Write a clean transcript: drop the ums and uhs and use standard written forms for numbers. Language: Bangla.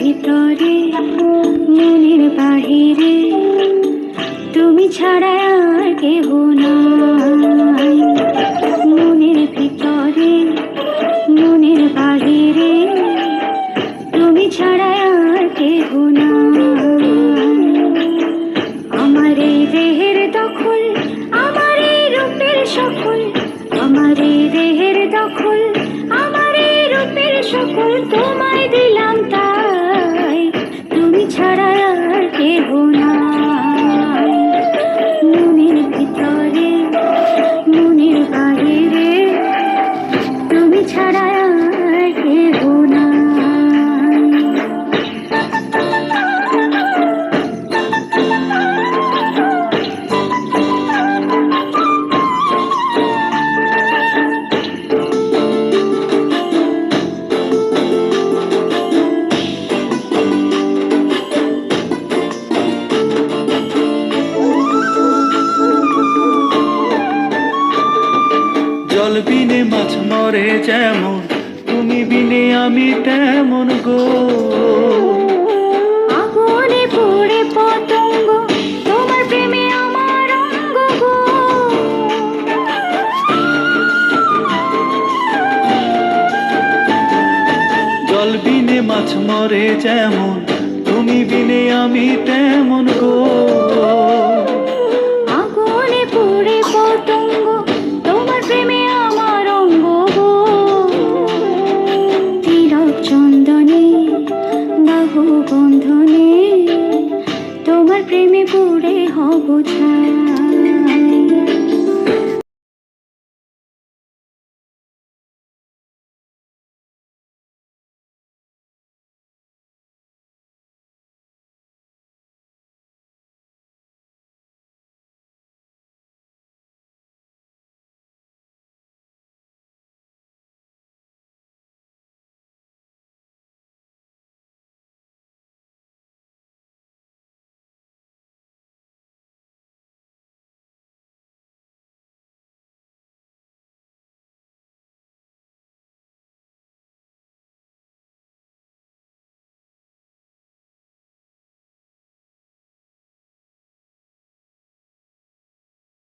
ভিতরে মনের বাহিরে তুমি ছাড়া আর কেহ নাই। মনের ভিতরে মনের বাহিরে তুমি ছাড়া আর কেহ নাই। আমার এই দেহের দখল, আমার এই রূপের সকল, আমার এই দেহের দখল, আমার এই রূপের সকল তোমায় দিলাম তাই, তুমি ছাড়া আর কেহ নাই। মনের ভিতরে মনের বাহিরে তুমি ছাড়া আর কেহ নাই। জল বিনে মাছ মরে যেমন, তুমি বিনে আমি তেমন গো। আগুনে পড়ে পতঙ্গ, তোমার প্রেমে আমার অঙ্গ গো। জল বিনে মাছ মরে যেমন, তুমি বিনে আমি তেমন গো। আগুনে পড়ে পতঙ্গ, তোমার প্রেমে আমার অঙ্গ গো। তিলক চন্দনে বাহু বন্ধনে তোমার প্রেমে পড়ে হব ছায়া।